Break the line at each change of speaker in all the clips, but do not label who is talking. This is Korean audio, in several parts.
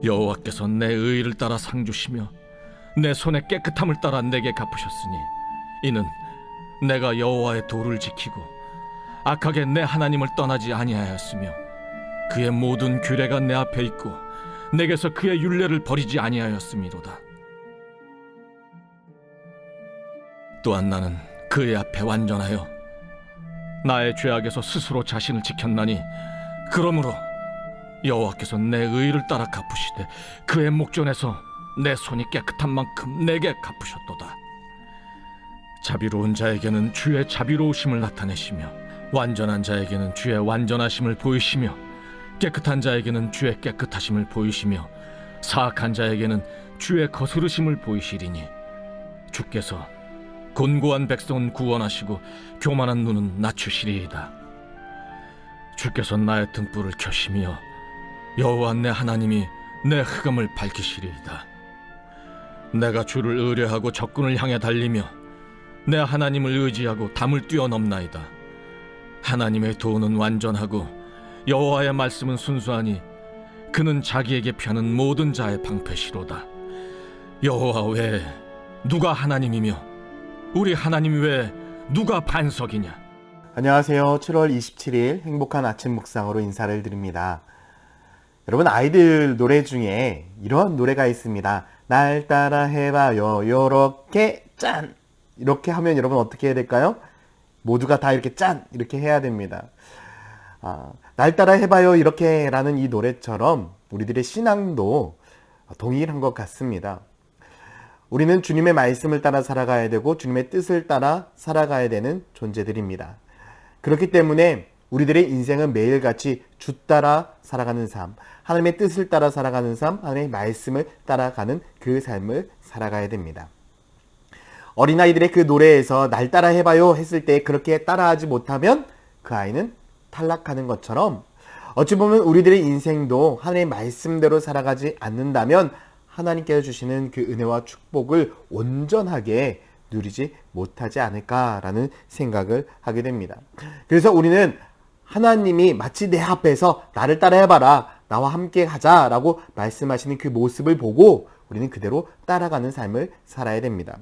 여호와께서 내 의를 따라 상 주시며 내 손의 깨끗함을 따라 내게 갚으셨으니 이는 내가 여호와의 도를 지키고 악하게 내 하나님을 떠나지 아니하였으며 그의 모든 규례가 내 앞에 있고 내게서 그의 율례를 버리지 아니하였음이로다. 또한 나는 그의 앞에 완전하여 나의 죄악에서 스스로 자신을 지켰나니 그러므로 여호와께서 내 의를 따라 갚으시되 그의 목전에서 내 손이 깨끗한 만큼 내게 갚으셨도다. 자비로운 자에게는 주의 자비로우심을 나타내시며 완전한 자에게는 주의 완전하심을 보이시며 깨끗한 자에게는 주의 깨끗하심을 보이시며 사악한 자에게는 주의 거스르심을 보이시리니 주께서 곤고한 백성은 구원하시고 교만한 눈은 낮추시리이다. 주께서 나의 등불을 켜시며 여호와 내 하나님이 내 흑암을 밝히시리이다. 내가 주를 의뢰하고 적군을 향해 달리며 내 하나님을 의지하고 담을 뛰어넘나이다. 하나님의 도는 완전하고 여호와의 말씀은 순수하니 그는 자기에게 펴는 모든 자의 방패시로다. 여호와 외에 누가 하나님이며 우리 하나님 외에 누가 반석이냐.
안녕하세요. 7월 27일 행복한 아침 묵상으로 인사를 드립니다. 여러분, 아이들 노래 중에 이런 노래가 있습니다. 날 따라 해봐요. 요렇게 짠! 이렇게 하면 여러분 어떻게 해야 될까요? 모두가 다 이렇게 짠! 이렇게 해야 됩니다. 날 따라 해봐요. 이렇게 라는 이 노래처럼 우리들의 신앙도 동일한 것 같습니다. 우리는 주님의 말씀을 따라 살아가야 되고 주님의 뜻을 따라 살아가야 되는 존재들입니다. 그렇기 때문에 우리들의 인생은 매일같이 주 따라 살아가는 삶, 하나님의 뜻을 따라 살아가는 삶, 하나님의 말씀을 따라가는 그 삶을 살아가야 됩니다. 어린아이들의 그 노래에서 날 따라 해봐요 했을 때 그렇게 따라하지 못하면 그 아이는 탈락하는 것처럼 어찌 보면 우리들의 인생도 하나님의 말씀대로 살아가지 않는다면 하나님께서 주시는 그 은혜와 축복을 온전하게 누리지 못하지 않을까라는 생각을 하게 됩니다. 그래서 우리는 하나님이 마치 내 앞에서 나를 따라해봐라, 나와 함께 가자라고 말씀하시는 그 모습을 보고 우리는 그대로 따라가는 삶을 살아야 됩니다.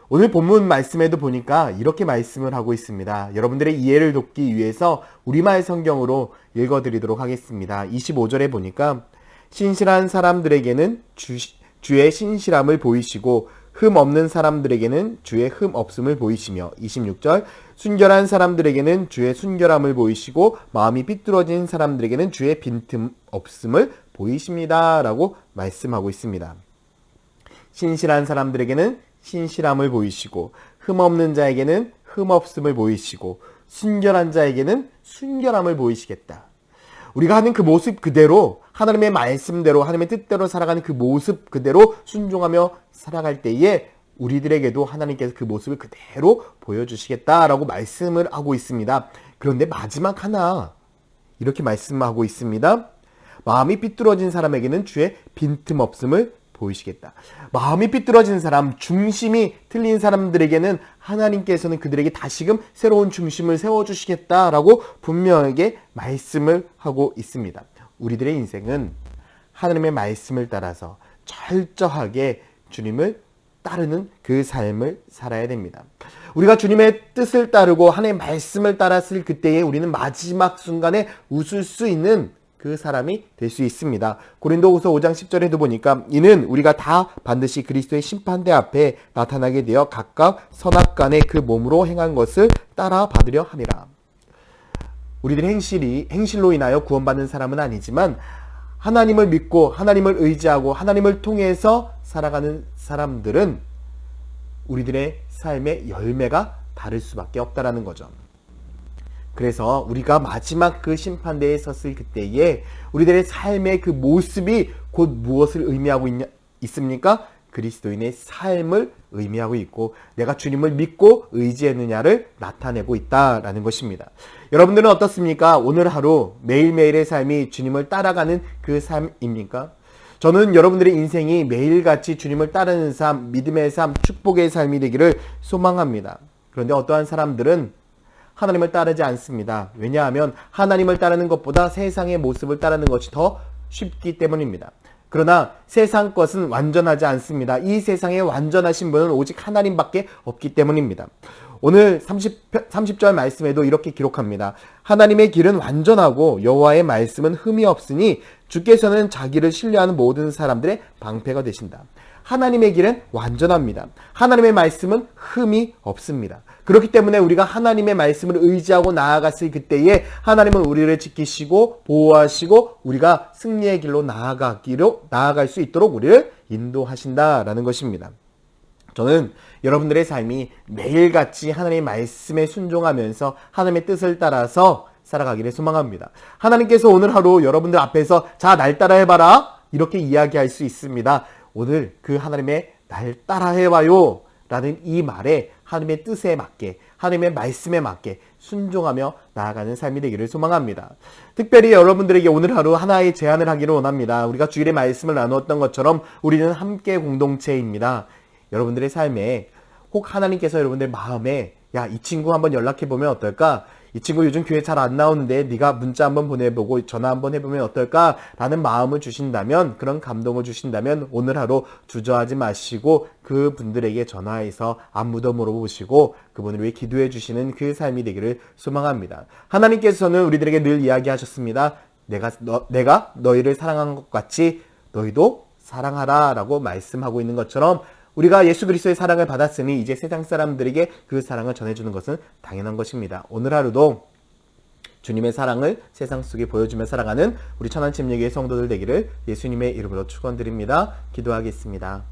오늘 본문 말씀에도 보니까 이렇게 말씀을 하고 있습니다. 여러분들의 이해를 돕기 위해서 우리말 성경으로 읽어드리도록 하겠습니다. 25절에 보니까 신실한 사람들에게는 주의 신실함을 보이시고 흠 없는 사람들에게는 주의 흠 없음을 보이시며 26절 순결한 사람들에게는 주의 순결함을 보이시고 마음이 삐뚤어진 사람들에게는 주의 빈틈 없음을 보이십니다 라고 말씀하고 있습니다. 신실한 사람들에게는 신실함을 보이시고 흠 없는 자에게는 흠 없음을 보이시고 순결한 자에게는 순결함을 보이시겠다. 우리가 하는 그 모습 그대로 하나님의 말씀대로 하나님의 뜻대로 살아가는 그 모습 그대로 순종하며 살아갈 때에 우리들에게도 하나님께서 그 모습을 그대로 보여주시겠다라고 말씀을 하고 있습니다. 그런데 마지막 하나 이렇게 말씀하고 있습니다. 마음이 삐뚤어진 사람에게는 주의 빈틈없음을 보이시겠다. 마음이 삐뚤어진 사람, 중심이 틀린 사람들에게는 하나님께서는 그들에게 다시금 새로운 중심을 세워주시겠다라고 분명하게 말씀을 하고 있습니다. 우리들의 인생은 하나님의 말씀을 따라서 철저하게 주님을 따르는 그 삶을 살아야 됩니다. 우리가 주님의 뜻을 따르고 하나님의 말씀을 따랐을 그때에 우리는 마지막 순간에 웃을 수 있는 그 사람이 될 수 있습니다. 고린도후서 5장 10절에도 보니까 이는 우리가 다 반드시 그리스도의 심판대 앞에 나타나게 되어 각각 선악간에 그 몸으로 행한 것을 따라 받으려 함이라. 우리들의 행실로 인하여 구원받는 사람은 아니지만 하나님을 믿고 하나님을 의지하고 하나님을 통해서 살아가는 사람들은 우리들의 삶의 열매가 다를 수밖에 없다라는 거죠. 그래서 우리가 마지막 그 심판대에 섰을 그때에 우리들의 삶의 그 모습이 곧 무엇을 의미하고 있습니까? 그리스도인의 삶을 의미하고 있고 내가 주님을 믿고 의지했느냐를 나타내고 있다라는 것입니다. 여러분들은 어떻습니까? 오늘 하루 매일매일의 삶이 주님을 따라가는 그 삶입니까? 저는 여러분들의 인생이 매일같이 주님을 따르는 삶, 믿음의 삶, 축복의 삶이 되기를 소망합니다. 그런데 어떠한 사람들은 하나님을 따르지 않습니다. 왜냐하면 하나님을 따르는 것보다 세상의 모습을 따르는 것이 더 쉽기 때문입니다. 그러나 세상 것은 완전하지 않습니다. 이 세상에 완전하신 분은 오직 하나님밖에 없기 때문입니다. 오늘 30절 말씀에도 이렇게 기록합니다. 하나님의 길은 완전하고 여호와의 말씀은 흠이 없으니 주께서는 자기를 신뢰하는 모든 사람들의 방패가 되신다. 하나님의 길은 완전합니다. 하나님의 말씀은 흠이 없습니다. 그렇기 때문에 우리가 하나님의 말씀을 의지하고 나아갔을 그때에 하나님은 우리를 지키시고 보호하시고 우리가 승리의 길로 나아갈 수 있도록 우리를 인도하신다라는 것입니다. 저는 여러분들의 삶이 매일같이 하나님의 말씀에 순종하면서 하나님의 뜻을 따라서 살아가기를 소망합니다. 하나님께서 오늘 하루 여러분들 앞에서 자, 날 따라 해봐라 이렇게 이야기할 수 있습니다. 오늘 그 하나님의 날 따라 해봐요 라는 이 말에 하나님의 뜻에 맞게 하나님의 말씀에 맞게 순종하며 나아가는 삶이 되기를 소망합니다. 특별히 여러분들에게 오늘 하루 하나의 제안을 하기를 원합니다. 우리가 주일에 말씀을 나누었던 것처럼 우리는 함께 공동체입니다. 여러분들의 삶에 혹 하나님께서 여러분들 마음에 야, 이 친구 한번 연락해보면 어떨까? 이 친구 요즘 교회 잘 안 나오는데 네가 문자 한번 보내보고 전화 한번 해보면 어떨까? 라는 마음을 주신다면, 그런 감동을 주신다면 오늘 하루 주저하지 마시고 그 분들에게 전화해서 안부도 물어보시고 그분을 위해 기도해 주시는 그 삶이 되기를 소망합니다. 하나님께서는 우리들에게 늘 이야기하셨습니다. 내가 너희를 사랑한 것 같이 너희도 사랑하라 라고 말씀하고 있는 것처럼 우리가 예수 그리스도의 사랑을 받았으니 이제 세상 사람들에게 그 사랑을 전해주는 것은 당연한 것입니다. 오늘 하루도 주님의 사랑을 세상 속에 보여주며 살아가는 우리 천안침례교회 성도들 되기를 예수님의 이름으로 축원드립니다. 기도하겠습니다.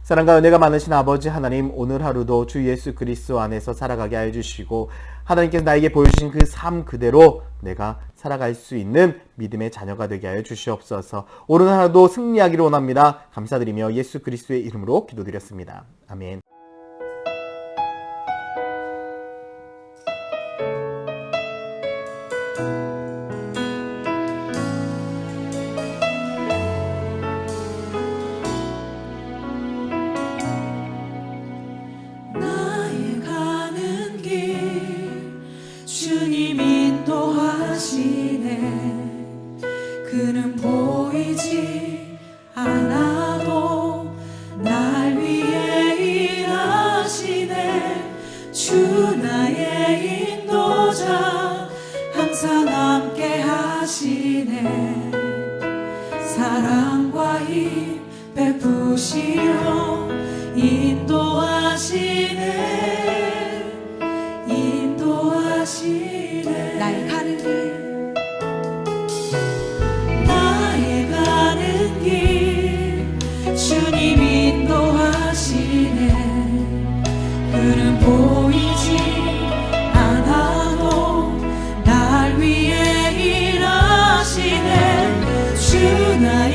사랑과 은혜가 많으신 아버지 하나님, 오늘 하루도 주 예수 그리스도 안에서 살아가게 해주시고 하나님께서 나에게 보여주신 그 삶 그대로 내가 살아갈 수 있는 믿음의 자녀가 되게 하여 주시옵소서. 오늘 하루도 승리하기를 원합니다. 감사드리며 예수 그리스도의 이름으로 기도드렸습니다. 아멘.
그는 보이지 않아도 날 위해 일하시네. 주 나의 인도자 항상 함께 하시네. 사랑과 힘 베푸시어 인도하시네. 인도하시네. 나의 가는 길 주님 인도하시네. 그는 보이지 않아도 날 위해 일하시네. 주 나의